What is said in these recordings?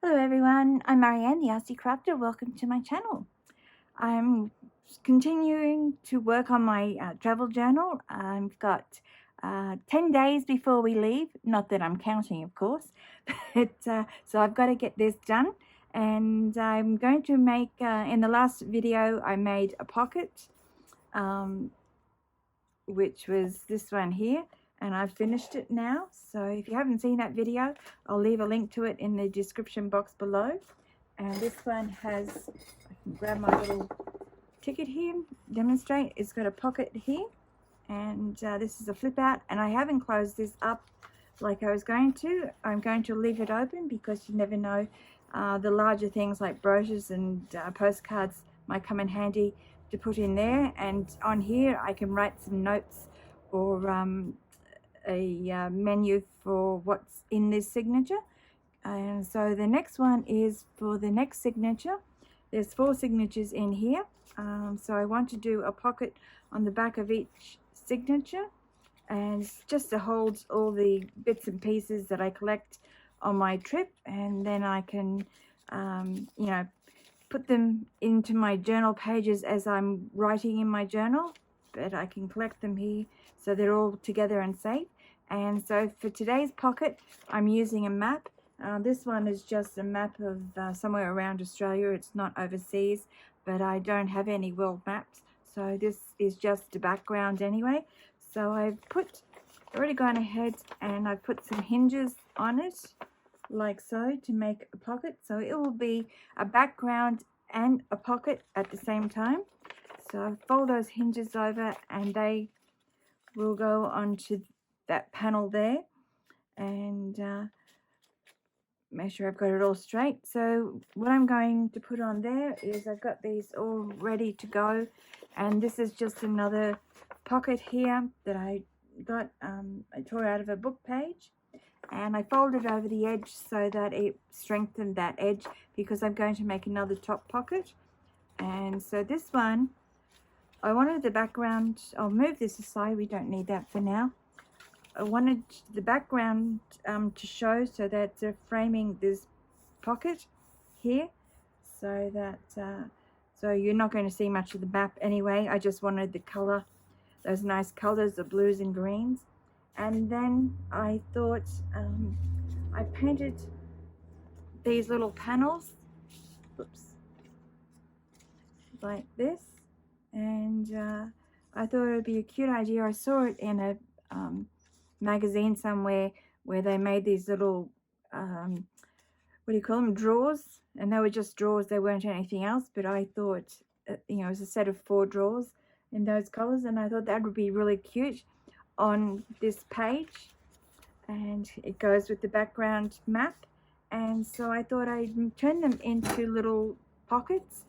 Hello everyone, I'm Marieanne, the Artsie Crafter. Welcome to my channel. I'm continuing to work on my travel journal. I've got 10 days before we leave, not that I'm counting of course, but so I've got to get this done, and I'm going to make, in the last video I made a pocket, which was this one here, and I've finished it now. So if you haven't seen that video, I'll leave a link to it in the description box below. And this one has, I can grab my little ticket here, demonstrate. It's got a pocket here, and this is a flip out, and I haven't closed this up like I was going to. I'm going to leave it open because you never know, the larger things like brochures and postcards might come in handy to put in there, and on here I can write some notes or a menu for what's in this signature. And so the next one is for the next signature. There's 4 signatures in here, so I want to do a pocket on the back of each signature, and just to hold all the bits and pieces that I collect on my trip, and then I can put them into my journal pages as I'm writing in my journal, but I can collect them here so they're all together and safe. And so for today's pocket, I'm using a map. This one is just a map of somewhere around Australia. It's not overseas, but I don't have any world maps, so this is just a background anyway. So I've already gone ahead and I've put some hinges on it, like so, to make a pocket. So it will be a background and a pocket at the same time. So I fold those hinges over and they will go onto that panel there, and make sure I've got it all straight. So what I'm going to put on there is I've got these all ready to go, and this is just another pocket here that I got, I tore out of a book page, and I folded over the edge so that it strengthened that edge, because I'm going to make another top pocket. And so this one, I wanted the background, I'll move this aside, we don't need that for now. I wanted the background to show, so that they're framing this pocket here, so that so you're not going to see much of the map anyway. I just wanted the color, those nice colors, the blues and greens. And then I thought, I painted these little panels, oops, like this, and I thought it would be a cute idea. I saw it in a magazine somewhere where they made these little what do you call them, drawers, and they were just drawers, they weren't anything else, but I thought it was a set of 4 drawers in those colors, and I thought that would be really cute on this page, and it goes with the background map. And so I thought I'd turn them into little pockets.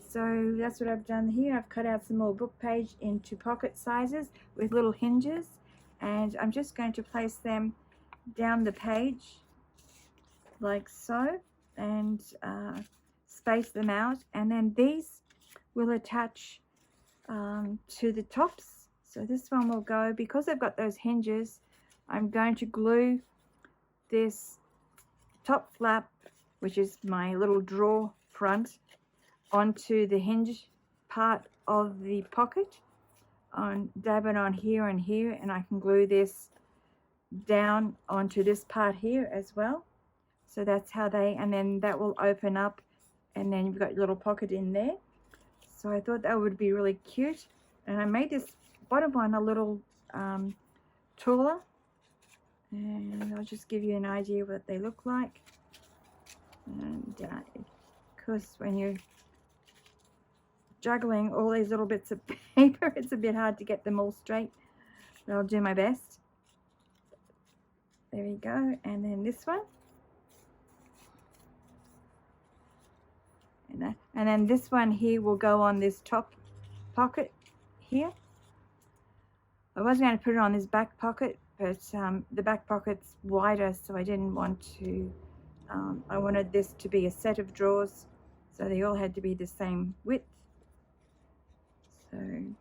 So that's what I've done here. I've cut out some more book page into pocket sizes with little hinges, and I'm just going to place them down the page like so, and space them out, and then these will attach to the tops. So this one will go, because I've got those hinges, I'm going to glue this top flap, which is my little drawer front, onto the hinge part of the pocket, dab it on here and here, and I can glue this down onto this part here as well. So that's how and then that will open up, and then you've got your little pocket in there. So I thought that would be really cute, and I made this bottom one a little taller, and I'll just give you an idea what they look like. And of course, when you're juggling all these little bits of paper, it's a bit hard to get them all straight, but I'll do my best. There we go. And then this one, and then this one here will go on this top pocket here. I was going to put it on this back pocket, but the back pocket's wider, so I didn't want to. I wanted this to be a set of drawers, so they all had to be the same width. So, and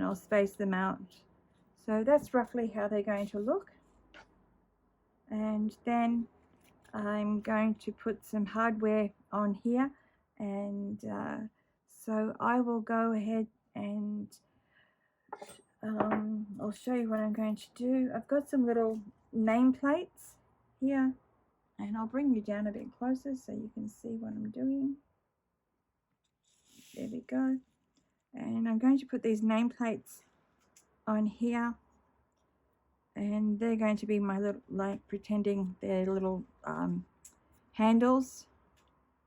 I'll space them out. So that's roughly how they're going to look. And then I'm going to put some hardware on here, and so I will go ahead and I'll show you what I'm going to do. I've got some little nameplates here, and I'll bring you down a bit closer so you can see what I'm doing. There we go. And I'm going to put these nameplates on here, and they're going to be my little, like, pretending they're little handles,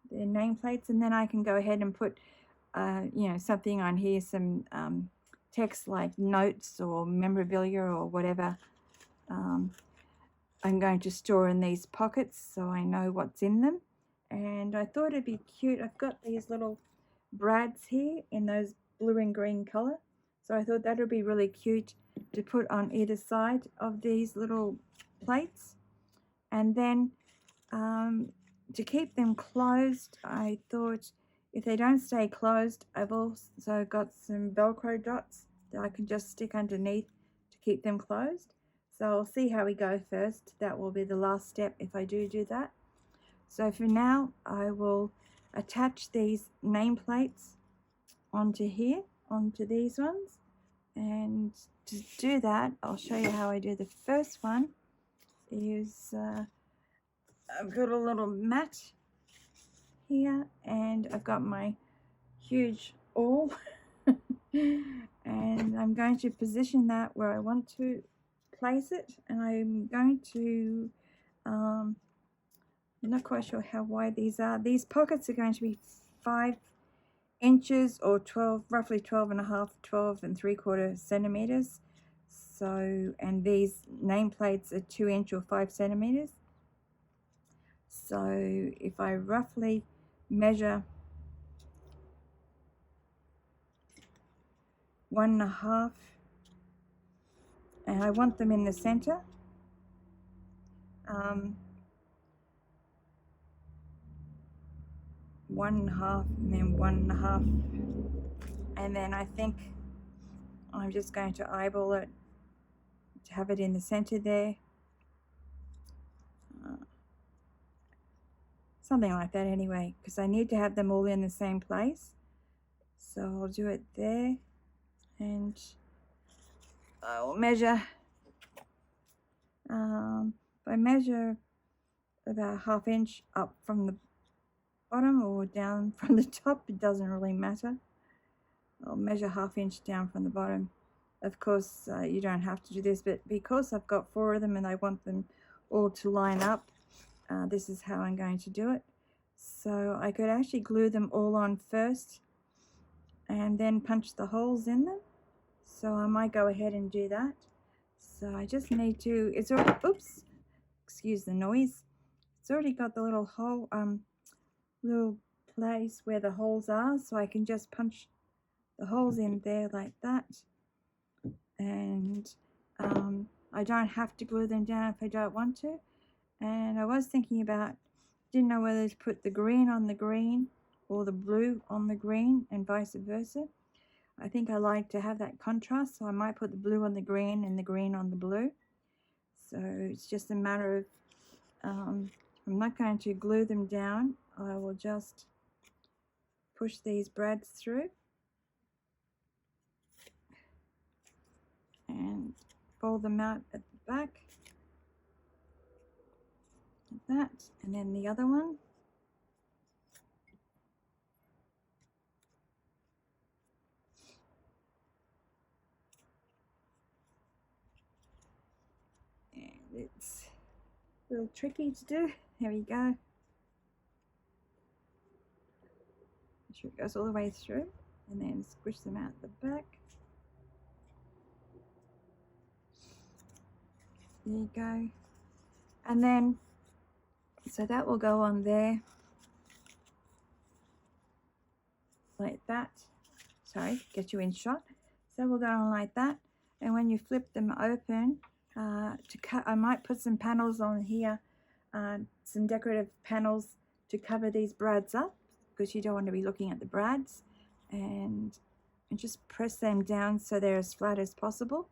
they're nameplates, and then I can go ahead and put you know, something on here, some text like notes or memorabilia or whatever I'm going to store in these pockets so I know what's in them. And I thought it'd be cute. I've got these little brads here in those blue and green color, so I thought that would be really cute to put on either side of these little plates. And then to keep them closed, I thought if they don't stay closed, I've also got some Velcro dots that I can just stick underneath to keep them closed. So I'll see how we go first. That will be the last step if I do that. So for now, I will attach these nameplates onto here, onto these ones. And to do that, I'll show you how I do the first one. Is I've got a little mat here, and I've got my huge awl and I'm going to position that where I want to place it, and I'm going to I'm not quite sure how wide these are. These pockets are going to be 5 inches or 12, roughly 12 and a half, 12 3/4 centimeters. So, and these nameplates are 2 inch or 5 centimeters. So if I roughly measure 1.5, and I want them in the center, 1.5 and then 1.5, and then I think I'm just going to eyeball it to have it in the center there, something like that anyway, because I need to have them all in the same place. So I'll do it there, and I will measure, if I measure about 1/2 inch up from the bottom or down from the top, it doesn't really matter. I'll measure 1/2 inch down from the bottom. Of course, you don't have to do this, but because I've got 4 of them and I want them all to line up, this is how I'm going to do it. So I could actually glue them all on first and then punch the holes in them. So I might go ahead and do that. So I just need to, it's already, oops, excuse the noise. It's already got the little hole, little place where the holes are, so I can just punch the holes in there like that. And I don't have to glue them down if I don't want to. And I was thinking about, didn't know whether to put the green on the green or the blue on the green and vice versa. I think I like to have that contrast, so I might put the blue on the green and the green on the blue. So it's just a matter of, I'm not going to glue them down. I will just push these brads through and fold them out at the back, like that, and then the other one. And it's a little tricky to do. There we go. Make sure it goes all the way through, and then squish them out the back. There you go. And then, so that will go on there like that. Sorry, get you in shot. So we'll go on like that, and when you flip them open, to cut, I might put some panels on here, some decorative panels to cover these brads up, because you don't want to be looking at the brads, and just press them down so they're as flat as possible.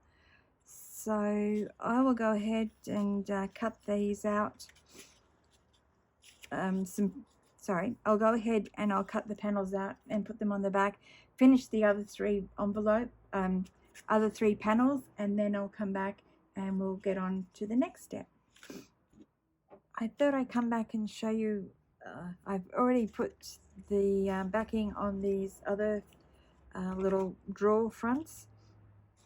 So I will go ahead and cut these out I'll go ahead and I'll cut the panels out and put them on the back, finish the other three other three panels, and then I'll come back and we'll get on to the next step. I thought I'd come back and show you, I've already put the backing on these other little drawer fronts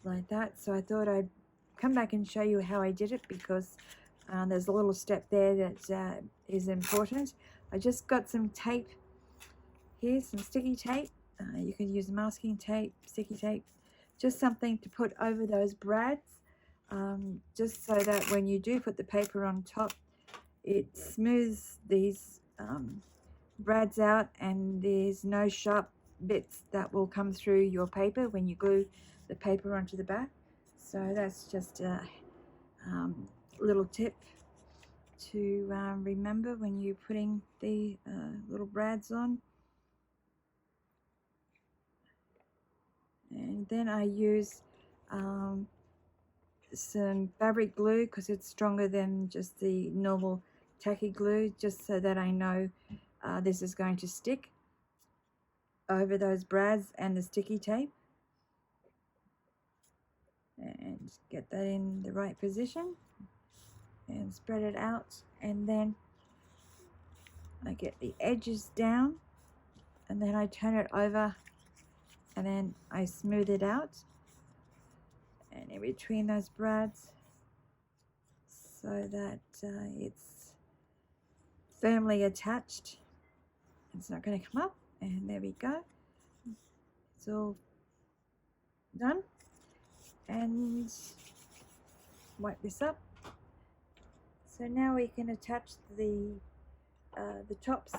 like that, so I thought I'd come back and show you how I did it, because there's a little step there that is important. I just got some tape here, some sticky tape. You can use masking tape, sticky tape, just something to put over those brads, just so that when you do put the paper on top, it smooths these brads out and there's no sharp bits that will come through your paper when you glue the paper onto the back. So that's just a little tip to remember when you're putting the little brads on. And then I use some fabric glue, because it's stronger than just the normal tacky glue, just so that I know this is going to stick over those brads and the sticky tape. And get that in the right position and spread it out, and then I get the edges down, and then I turn it over, and then I smooth it out and in between those brads, so that it's firmly attached. It's not going to come up, and there we go. It's all done. And wipe this up. So now we can attach the tops.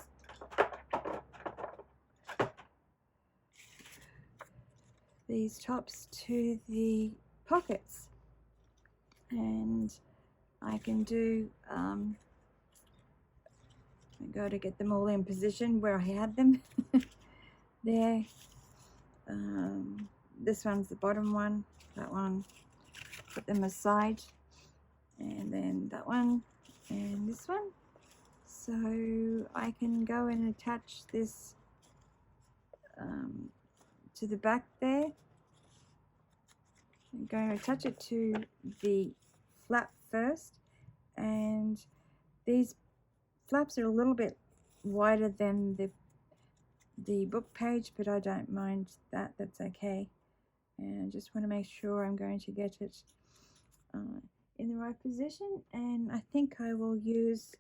These tops to the pockets, and I can do go to get them all in position where I had them. There. This one's the bottom one. That one, put them aside, and then that one and this one. So I can go and attach this to the back there. I'm going to attach it to the flap first, and these flaps are a little bit wider than the book page, but I don't mind that. That's okay. And I just want to make sure I'm going to get it in the right position, and I think I will use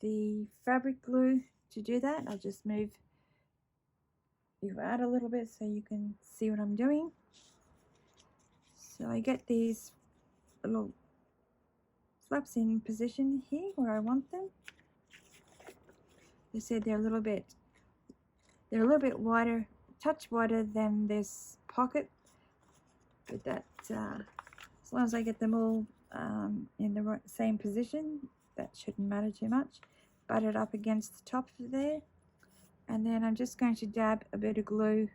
the fabric glue to do that. I'll just move you out a little bit so you can see what I'm doing. So I get these little flaps in position here where I want them. They said they're a little bit wider, touch wider than this pocket. But that, as long as I get them all in the same position, that shouldn't matter too much. Butt it up against the top of there, and then I'm just going to dab a bit of glue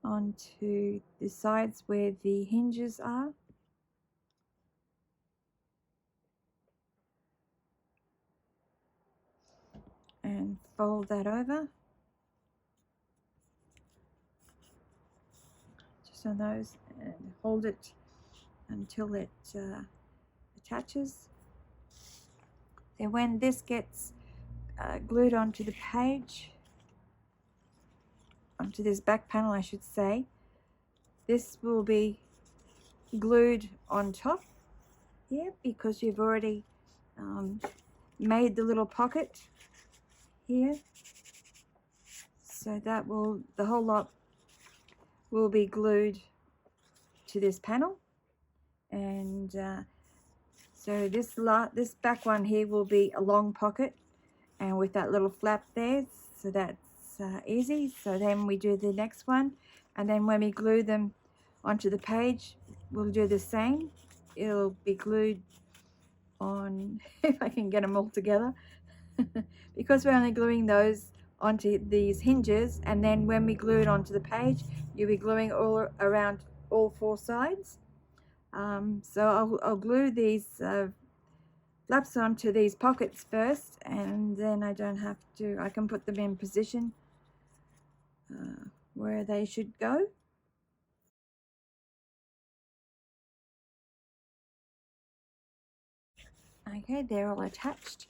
onto the sides where the hinges are. And fold that over. On those, and hold it until it attaches. Then when this gets glued onto the page, onto this back panel I should say, this will be glued on top here, because you've already made the little pocket here, so that will, the whole lot will be glued to this panel. And so this back one here will be a long pocket, and with that little flap there, so that's easy. So then we do the next one, and then when we glue them onto the page, we'll do the same. It'll be glued on, if I can get them all together, because we're only gluing those onto these hinges, and then when we glue it onto the page, you'll be gluing all around all four sides. So I'll glue these laps onto these pockets first, and then I don't have to, I can put them in position where they should go. Okay, they're all attached,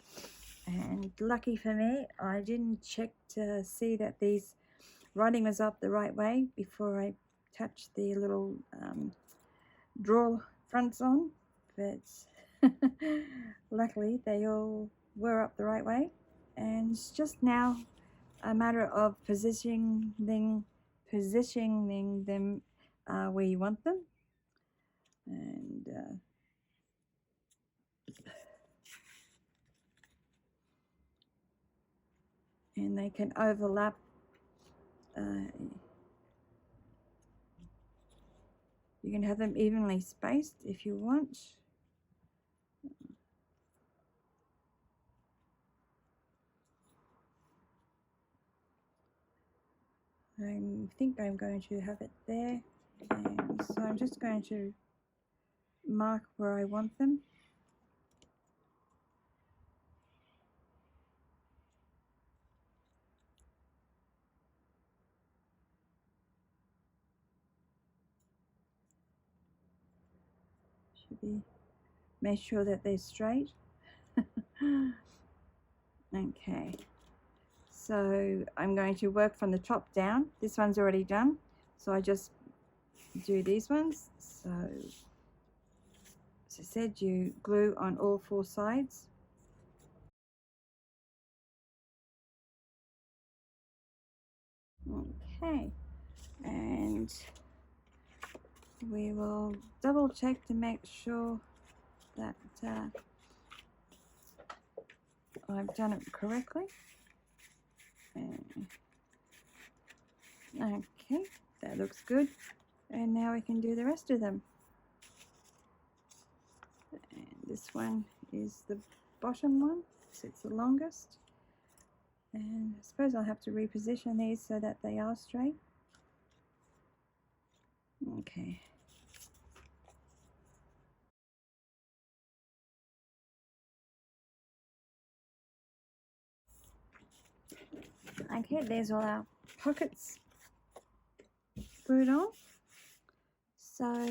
and lucky for me, I didn't check to see that these writing was up the right way before I attached the little drawer fronts on, but luckily they all were up the right way, and it's just now a matter of positioning them where you want them, and they can overlap. You can have them evenly spaced if you want. I think I'm going to have it there, and so I'm just going to mark where I want them. Should be, make sure that they're straight. Okay, so I'm going to work from the top down. This one's already done, so I just do these ones. So as I said, you glue on all 4 sides. Okay, and we will double check to make sure that I've done it correctly. Okay, that looks good, and now we can do the rest of them. And this one is the bottom one, so it's the longest, and I suppose I'll have to reposition these so that they are straight. Okay. Okay, there's all our pockets glued on. So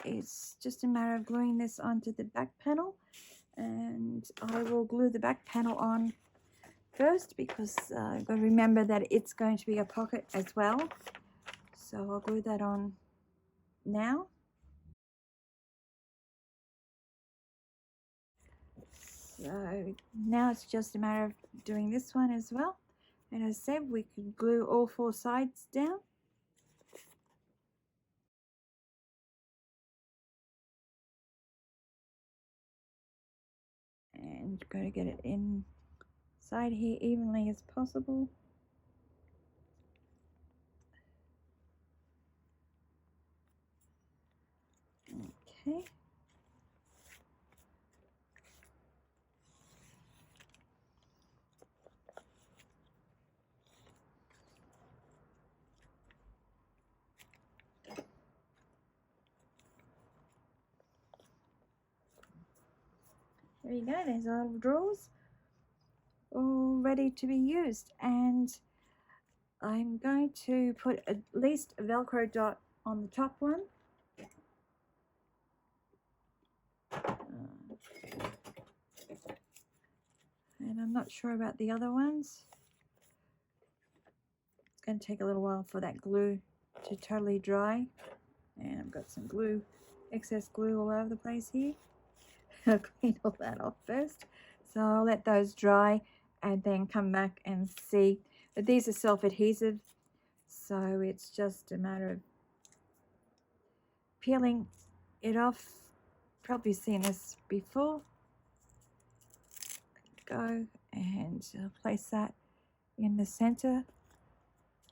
it's just a matter of gluing this onto the back panel, and I will glue the back panel on first because I've got to remember that it's going to be a pocket as well. So I'll glue that on now. So now it's just a matter of doing this one as well. And as I said, we can glue all 4 sides down. And going to get it inside here evenly as possible. Okay. There you go, there's our little drawers all ready to be used, and I'm going to put at least a Velcro dot on the top one. And I'm not sure about the other ones. It's going to take a little while for that glue to totally dry, and I've got some glue, excess glue all over the place here. I'll clean all that off first, so I'll let those dry and then come back and see. But these are self-adhesive, so it's just a matter of peeling it off. Probably seen this before. Go, and I'll place that in the center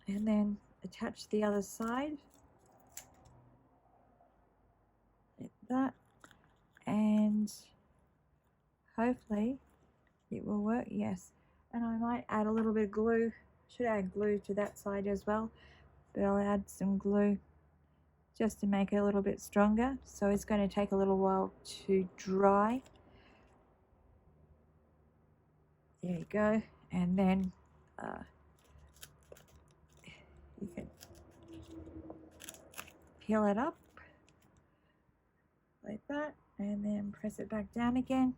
and then attach the other side like that, and hopefully it will work. Yes, and I might add a little bit of glue. Should add glue to that side as well, but I'll add some glue just to make it a little bit stronger. So it's going to take a little while to dry. There you go. And then you can peel it up like that, and then press it back down again.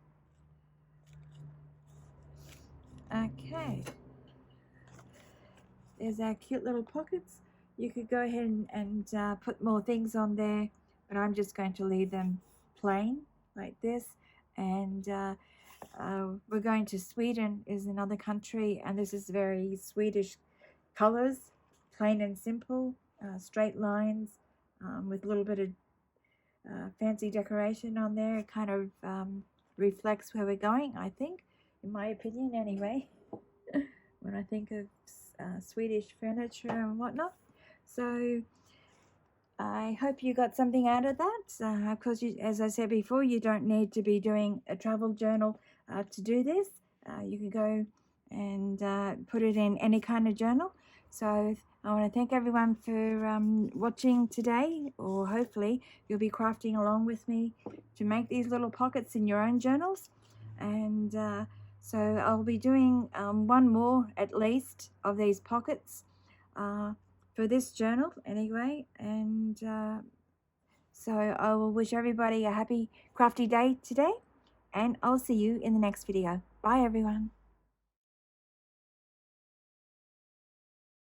Okay, there's our cute little pockets. You could go ahead and put more things on there, but I'm just going to leave them plain like this. And we're going to Sweden, is another country, and this is very Swedish colors, plain and simple, straight lines, with a little bit of fancy decoration on there. It kind of reflects where we're going, I think, in my opinion anyway, when I think of Swedish furniture and whatnot. So I hope you got something out of that. Of course, as I said before, you don't need to be doing a travel journal to do this. You can go and put it in any kind of journal. So I want to thank everyone for watching today, or hopefully you'll be crafting along with me to make these little pockets in your own journals. And so I'll be doing one more at least of these pockets for this journal anyway. And so I will wish everybody a happy crafty day today, and I'll see you in the next video. Bye everyone.